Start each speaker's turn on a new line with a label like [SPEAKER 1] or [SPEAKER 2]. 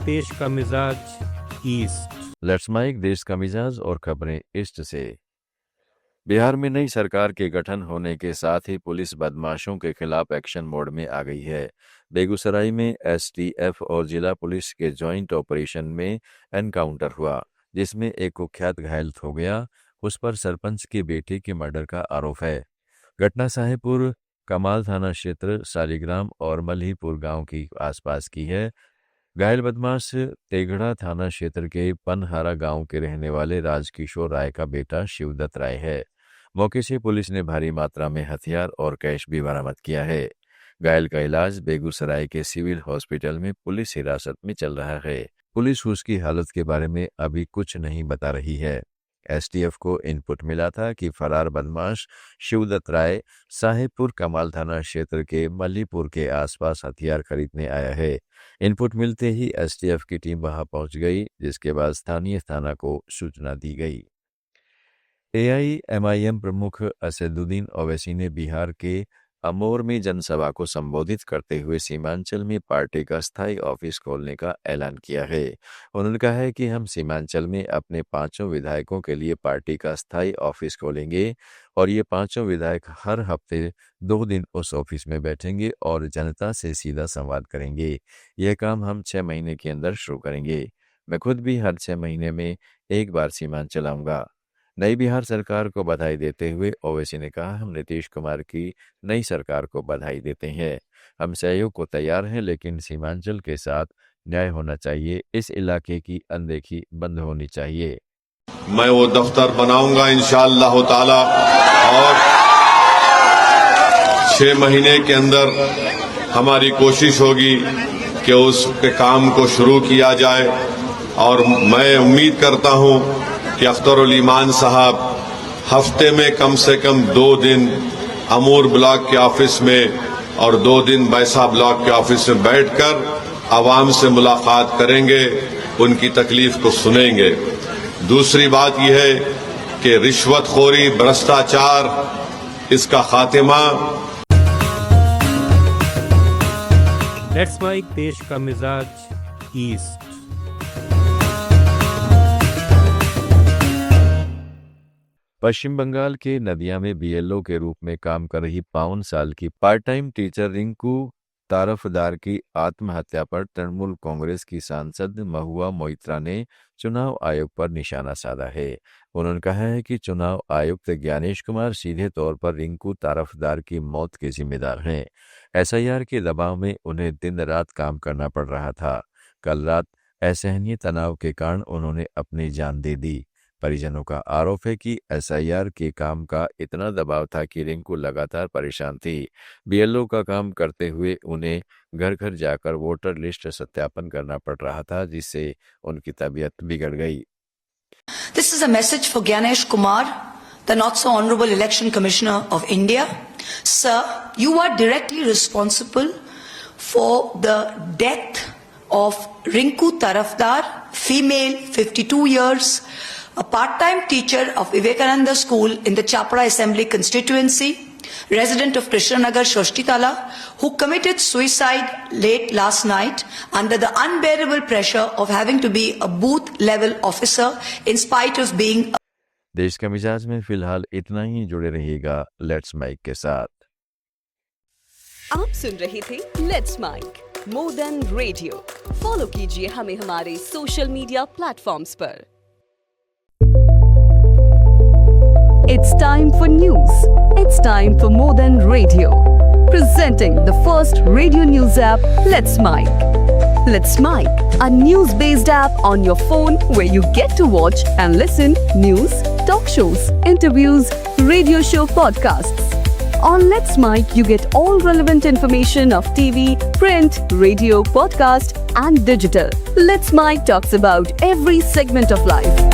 [SPEAKER 1] देश का मिजाज ईस्ट।
[SPEAKER 2] लेट्स माइक देश का मिजाज और खबरें ईस्ट से। बिहार में नई सरकार के गठन होने के साथ ही पुलिस बदमाशों के खिलाफ एक्शन मोड में आ गई है। बेगूसराय में एसटीएफ और जिला पुलिस के जॉइंट ऑपरेशन में एनकाउंटर हुआ, जिसमें एक कुख्यात घायल हो गया। उस पर सरपंच के बेटे के मर्डर का आरोप है। घटना साहेबपुर कमाल थाना क्षेत्र सालीग्राम और मल्हीपुर गांव की आसपास की है। घायल बदमाश तेघड़ा थाना क्षेत्र के पनहारा गांव के रहने वाले राजकिशोर राय का बेटा शिवदत्त राय है। मौके से पुलिस ने भारी मात्रा में हथियार और कैश भी बरामद किया है। घायल का इलाज बेगूसराय के सिविल हॉस्पिटल में पुलिस हिरासत में चल रहा है। पुलिस उसकी हालत के बारे में अभी कुछ नहीं बता रही है। एसटीएफ को इनपुट मिला था कि फरार बदमाश शिवदत्त राय साहेबपुर कमाल थाना क्षेत्र के मल्लीपुर के आसपास हथियार खरीदने आया है। इनपुट मिलते ही एसटीएफ की टीम वहां पहुंच गई, जिसके बाद स्थानीय थाना को सूचना दी गई। एआईएमआईएम प्रमुख असदुद्दीन ओवैसी ने बिहार के अमोर में जनसभा को संबोधित करते हुए सीमांचल में पार्टी का स्थायी ऑफिस खोलने का ऐलान किया है। उन्होंने कहा है कि हम सीमांचल में अपने 5 विधायकों के लिए पार्टी का स्थायी ऑफिस खोलेंगे और ये 5 विधायक हर हफ्ते 2 दिन उस ऑफिस में बैठेंगे और जनता से सीधा संवाद करेंगे। यह काम हम 6 महीने के अंदर शुरू करेंगे। मैं खुद भी हर 6 महीने में एक बार सीमांचल आऊंगा। नई बिहार सरकार को बधाई देते हुए ओवैसी ने कहा, हम नीतीश कुमार की नई सरकार को बधाई देते हैं। हम सहयोग को तैयार हैं, लेकिन सीमांचल के साथ न्याय होना चाहिए। इस इलाके की अनदेखी बंद होनी चाहिए।
[SPEAKER 3] मैं वो दफ्तर बनाऊंगा इंशाअल्लाह ताला और 6 महीने के अंदर हमारी कोशिश होगी कि उसके काम को शुरू किया जाए। और मैं उम्मीद करता हूं कि अख्तरुल ईमान साहब हफ्ते में कम से कम 2 दिन अमूर ब्लॉक के ऑफिस में और 2 दिन बैसा ब्लॉक के ऑफिस में बैठकर आवाम से मुलाकात करेंगे, उनकी तकलीफ को सुनेंगे। दूसरी बात यह है कि रिश्वतखोरी, भ्रष्टाचार, इसका खात्मा।
[SPEAKER 1] लेट्स माइक देश का मिजाज ईस्ट।
[SPEAKER 2] पश्चिम बंगाल के नदिया में बीएलओ के रूप में काम कर रही 52 साल की पार्ट टाइम टीचर रिंकू तारफदार की आत्महत्या पर तृणमूल कांग्रेस की सांसद महुआ मोइत्रा ने चुनाव आयोग पर निशाना साधा है। उन्होंने कहा है कि चुनाव आयुक्त ज्ञानेश कुमार सीधे तौर पर रिंकू तारफदार की मौत के जिम्मेदार हैं। एसआईआर के दबाव में उन्हें दिन रात काम करना पड़ रहा था। कल रात असहनीय तनाव के कारण उन्होंने अपनी जान दे दी। परिजनों का आरोप है कि एसआईआर के काम का इतना दबाव था कि रिंकू लगातार परेशान थी। बीएलओ का काम करते हुए उन्हें घर घर जाकर वोटर लिस्ट सत्यापन करना पड़ रहा था, जिससे उनकी तबीयत बिगड़ गई।
[SPEAKER 4] This is a message for Gyanesh Kumar, the not so honorable Election Commissioner of India. Sir, you are directly responsible for the death of Rinku Tarafdar, female, 52 years, a part-time teacher of Vivekananda School in the Chapra Assembly constituency, resident of Krishnanagar, Shoshtitala, who committed suicide late last night under the unbearable pressure of having to be a booth-level officer in spite of being a...
[SPEAKER 2] देश का मिजाज में फिलहाल इतना ही। जुड़े रहिएगा let's mic के साथ।
[SPEAKER 5] आप सुन रहे थे let's mike more than radio. Follow कीजिए हमें हमारे सोशल मीडिया प्लेटफॉर्म्स पर। It's time for news. It's time for More Than Radio. Presenting the first radio news app, Let's Mic. Let's Mic, a news-based app on your phone where you get to watch and listen news, talk shows, interviews, radio show podcasts. On Let's Mic, you get all relevant information of TV, print, radio, podcast, and digital. Let's Mic talks about every segment of life.